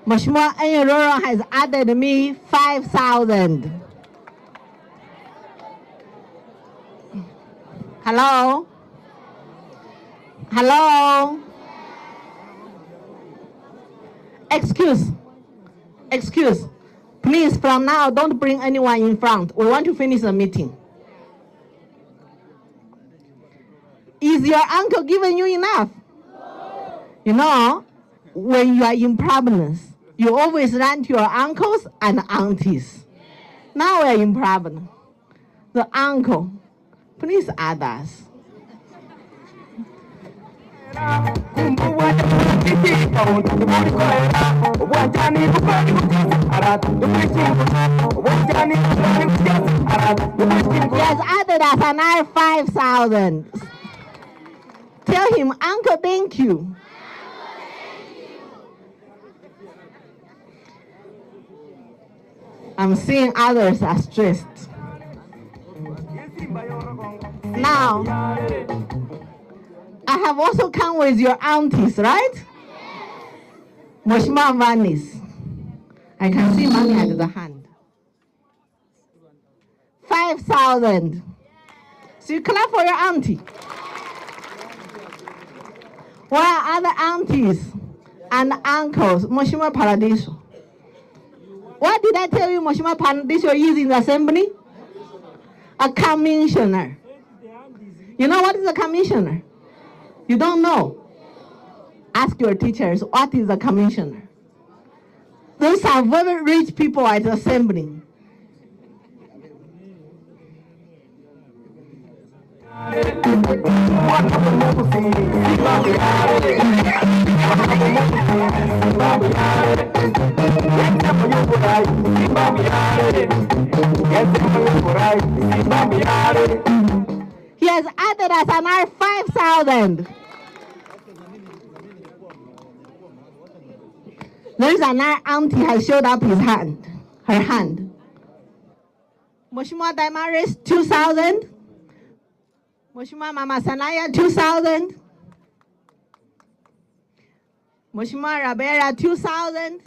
Mheshimiwa Enyororo has added me 5,000. Hello? Hello? Excuse. Please, from now, don't bring anyone in front. We want to finish the meeting. Is your uncle giving you enough? You know, when you are in problems, you always run to your uncles and aunties. Now we are in problem. The uncle, please add us. He has added us another 5,000. Tell him, Uncle, thank you. I'm seeing others are stressed. Now, I have also come with your aunties, right? Mheshimiwa Vanis. I can see money at the hand. 5,000. So you clap for your auntie. Where are other aunties and uncles? Mheshimiwa Paradiso. What did I tell you Mheshimiwa Paradiso is in the assembly? A commissioner. You know what is a commissioner? You don't know? Ask your teachers, what is a commissioner? Those are very rich people at the assembly. He has added us another 5,000. There's another auntie has showed up her hand. Mheshimiwa Daimaris, 2,000. Mheshimiwa Mama Sanaya, 2,000. Mheshimiwa Rabera, 2,000.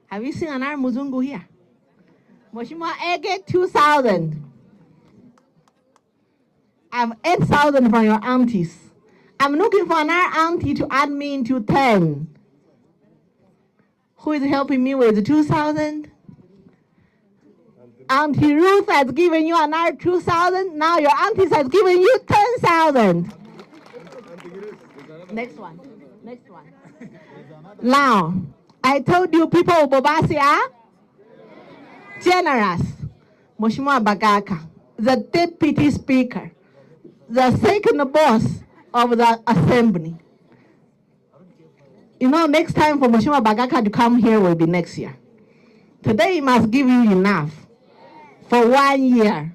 Have you seen another Muzungu here? Mheshimiwa Ege, 2,000. I have 8,000 from your aunties. I'm looking for another auntie to add me into 10. Who is helping me with 2,000? Auntie Ruth has given you another 2,000. Now your aunties has given you 10,000. Next one. Now, I told you people of Bobasi are generous. Mheshimiwa Bagaka, the deputy speaker, the second boss of the assembly. You know, next time for Mheshimiwa Bagaka to come here will be next year. Today he must give you enough for 1 year.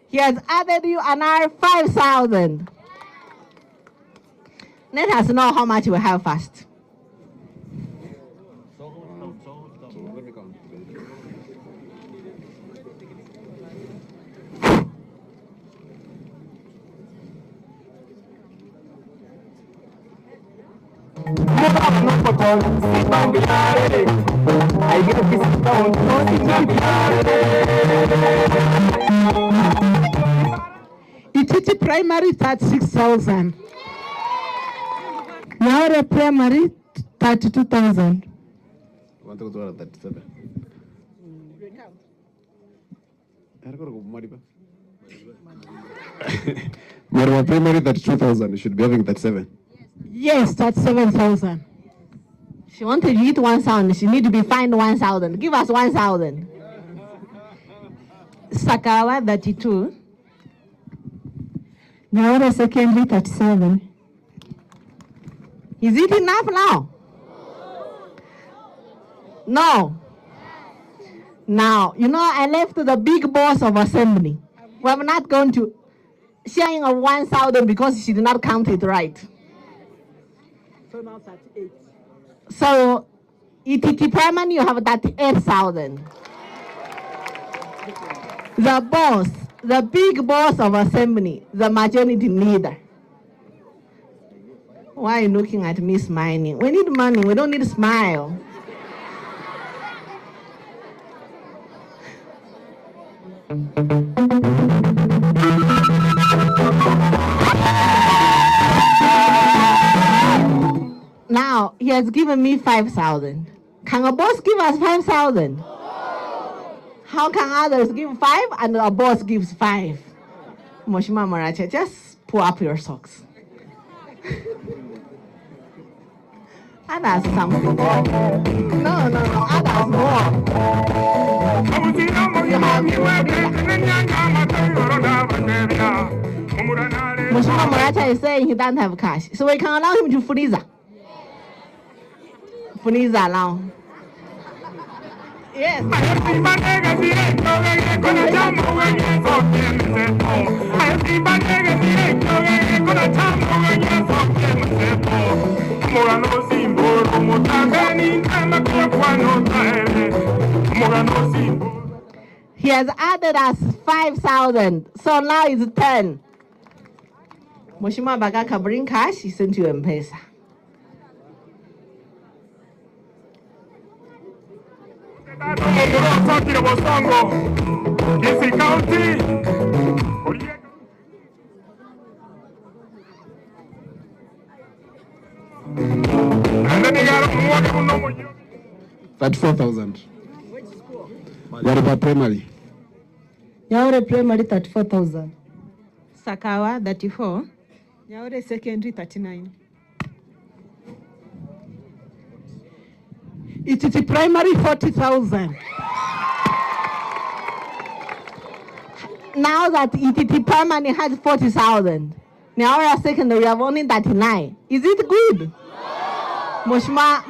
He has added you another 5,000. Let us know how much we have first. Ititi primary 36,000. Now primary 32,000. Want to go to 37? Your primary 32,000. You should be having 37. Yes, 37,000. She wanted to eat 1,000. She need to be fined 1,000. Give us 1,000. Sakawa 32. Nyaore Secondary 37. Is it enough now? No. Now, I left the big boss of assembly. We're not going to sharing of 1,000 because she did not count it right. So now 38. So, ETT primary, you have 38,000. The boss, the big boss of assembly, the majority leader. Why are you looking at me smiling? We need money, we don't need to smile. Now, he has given me 5,000. Can a boss give us 5,000? How can others give 5 and a boss gives 5? Mheshimiwa Maracha, just pull up your socks. And ask something. No, and ask more. Mheshimiwa Maracha is saying he doesn't have cash, so we can allow him to freezer. Freezer now. Yes. He has added us 5,000, so now it's 10. Mheshimiwa Bagaka, bring cash, he sent you M-Pesa. $34,000. What about primary? Nyaore Primary 34,000. Sakawa 34. Nyaore Secondary 39. ETT Primary 40,000. Now that ETT primary has 40,000, now our secondary have only 39. Is it good? Mheshimiwa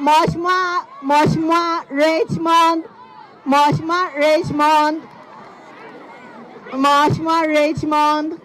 Richmond.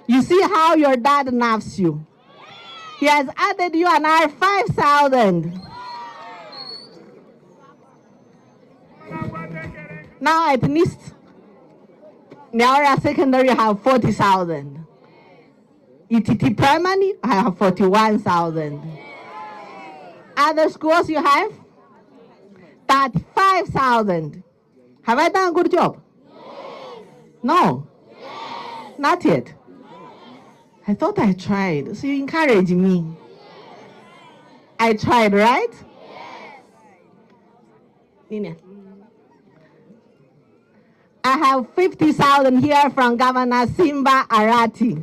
You see how your dad loves you. He has added you another 5,000. Now at least Nyawera Secondary have 40,000. ETT Primary I have 41,000. Other schools you have 35,000. Have I done a good job? No? Not yet. I thought I tried, so you encourage me. I tried, right? Nina. I have 50,000 here from Governor Simba Arati.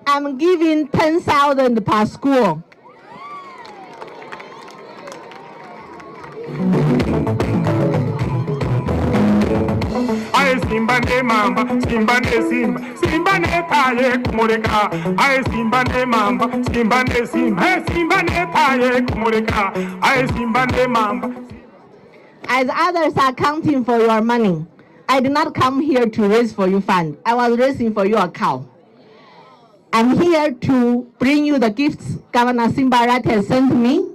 I'm giving 10,000 per school. Simba ne mamba, Simba ne Simba, Simba ne taye kumureka. Aye Simba ne mamba, Simba ne Simba, hey Simba ne taye kumureka. Aye Simba ne mamba. As others are counting for your money, I did not come here to raise for you fund. I was raising for you a cow. I'm here to bring you the gifts Governor Simba Arati has sent me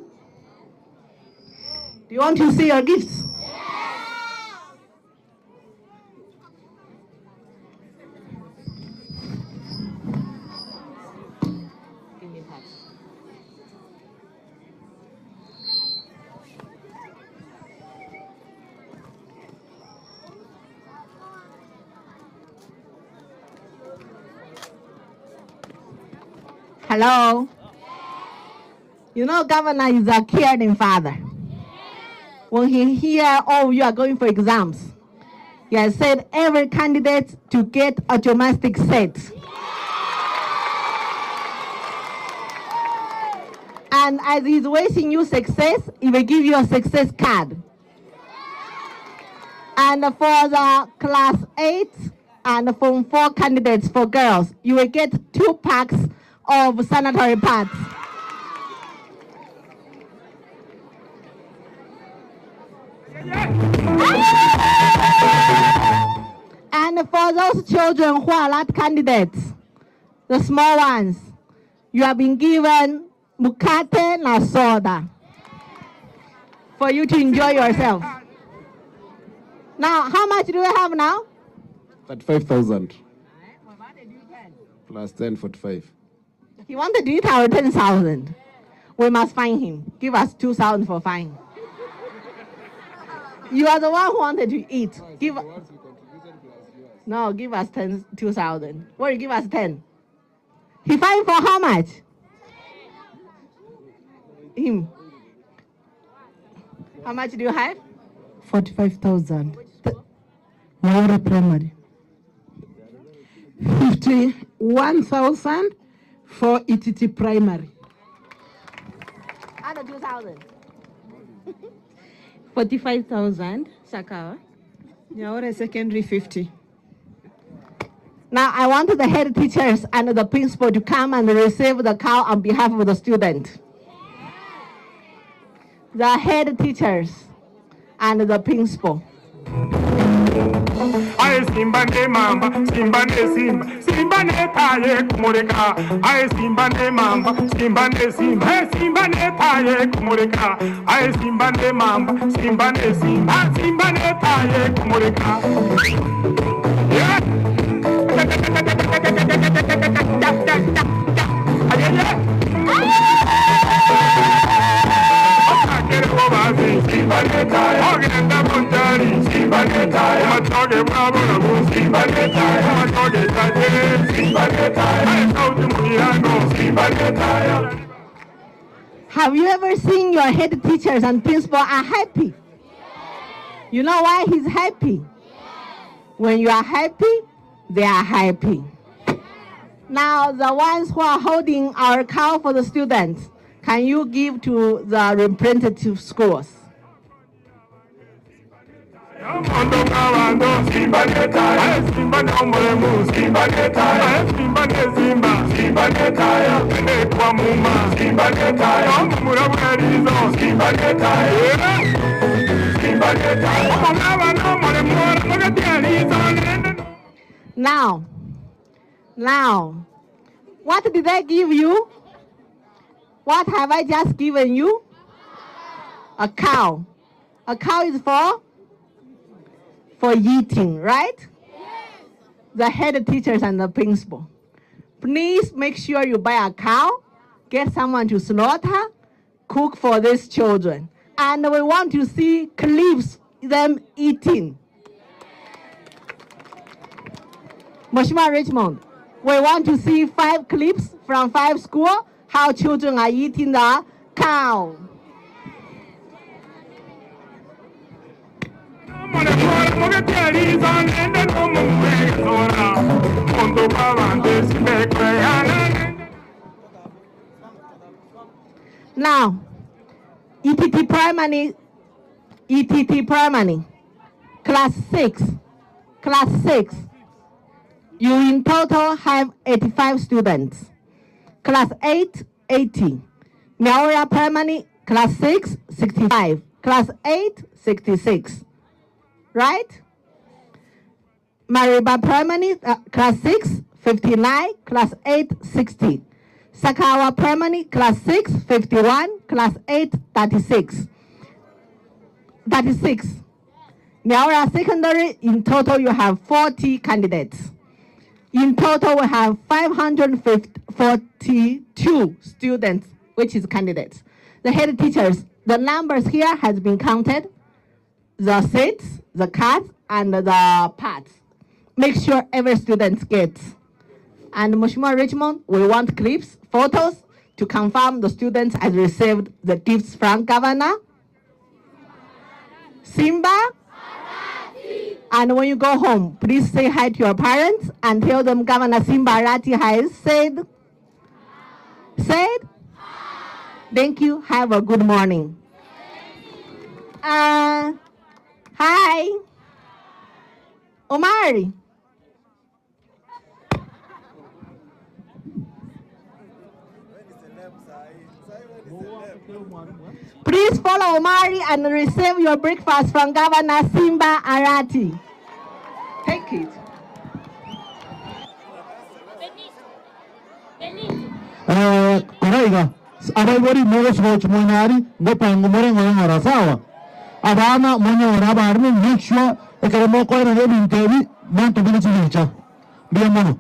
You want to see your gifts? Hello? You know, governor is a caring father. When he hear, oh, you are going for exams, he has said every candidate to get a gymnastic set. And as he's wishing you success, he will give you a success card. And for the class 8 and Form 4 candidates for girls, you will get 2 packs of sanitary pads. And for those children who are not candidates, the small ones, you have been given mukate na soda for you to enjoy yourself. Now, how much do we have now? 35,000. Plus 10, 45. He wanted to eat our 10,000. We must find him. Give us 2,000 for fine. You are the one who wanted to eat. Give us 2,000. Well, you give us 10. He fined for how much? Him. How much do you have? 45,000. Nyaura Primary. 51,000 for ETT Primary. Under 2,000. 45,000. Sakawa. Nyaura Secondary 50. Now, I want the head teachers and the principal to come and receive the cow on behalf of the student. The head teachers and the principal. Aye simba ne mamba, simba ne simba, simba ne taye kumureka. Aye simba ne mamba, simba ne simba, hey simba ne taye kumureka. Aye simba ne mamba, simba ne simba, simba ne taye kumureka. Yeah. Have you ever seen your head teachers and principal are happy? You know why he's happy? When you are happy, they are happy. Now, the ones who are holding our cow for the students, can you give to the representative schools? Now, what did I give you? What have I just given you? A cow. A cow is for eating, right? Yes. The head teachers and the principal. Please make sure you buy a cow, get someone to slaughter, cook for these children. And we want to see clips them eating. Mheshimiwa Richmond, we want to see 5 clips from 5 schools how children are eating the cow. Now, ETT primary, class 6, you in total have 85 students. Class 8, 80. Maura primary, class 6, 65. Class 8, 66. Right? Mariba primary, class 6, 59. Class 8, 60. Sakawa primary, class 6, 51. Class 8, 36. 36. Nyawera Secondary, in total you have 40 candidates. In total we have 542 students, which is candidates. The head teachers, the numbers here has been counted, the seats, the cards, and the parts. Make sure every student gets. And Mheshimiwa Richmond, we want clips, photos, to confirm the students has received the gifts from Governor Simba. And when you go home, please say hi to your parents and tell them Governor Simba Arati has said. Thank you. Have a good morning. Hi. Omari. Please follow Omari and receive your breakfast from Governor Simba Arati. Take it. Koraiga, abaibori mogos goch moinari, go pango morengo ngora sawa. Abana monyo ora barne make sure ekere mo ko ere bintebi, monto bine chicha. Bien mono.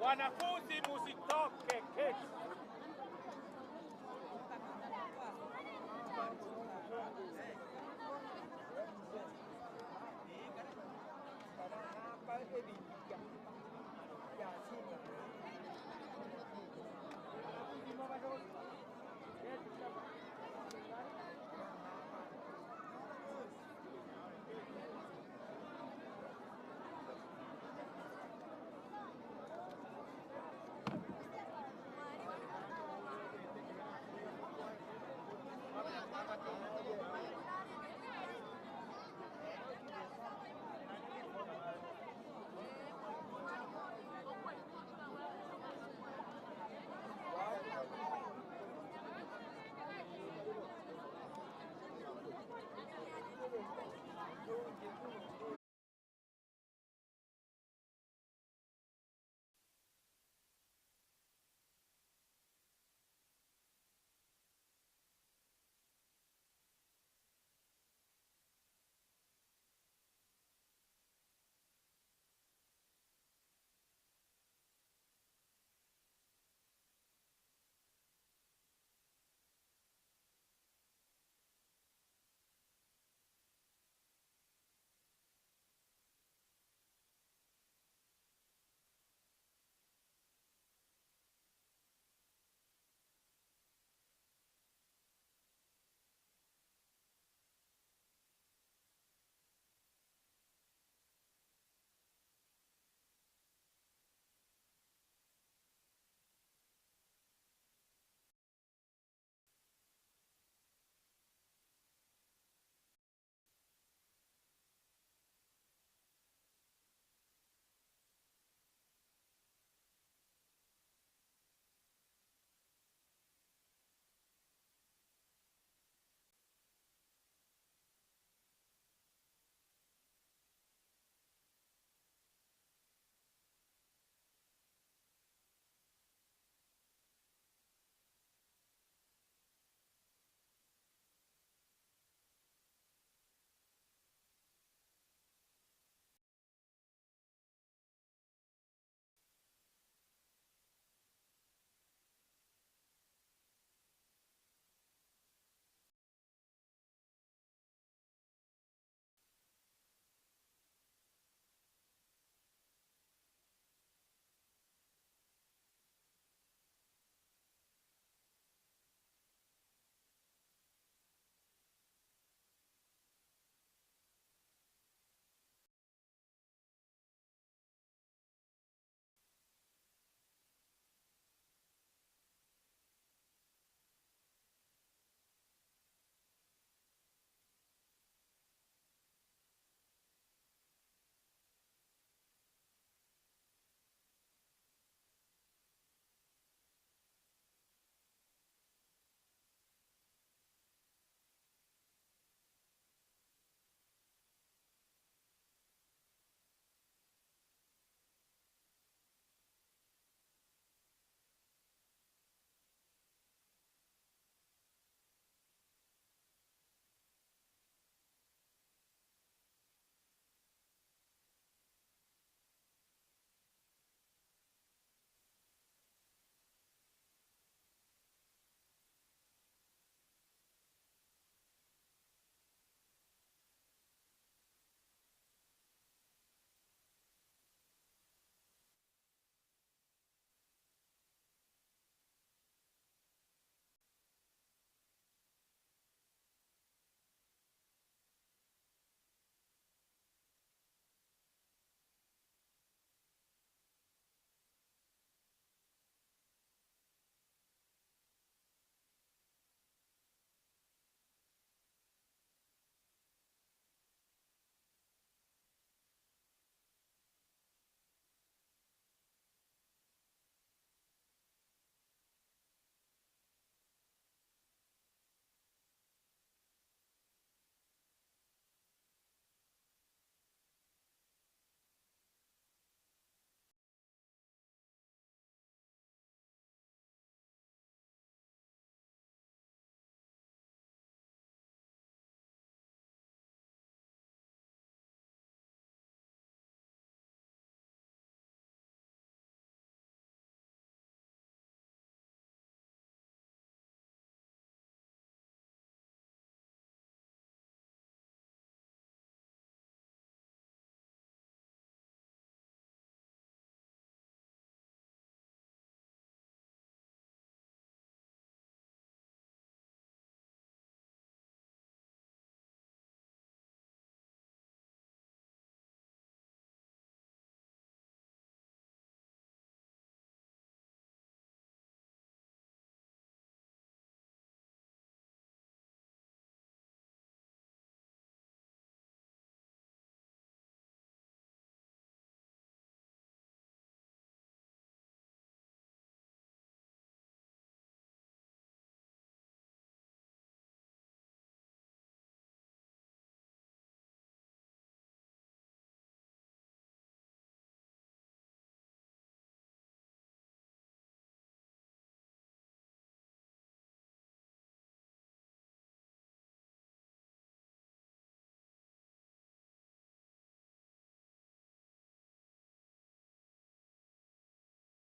Wanafunzi musitoke keti.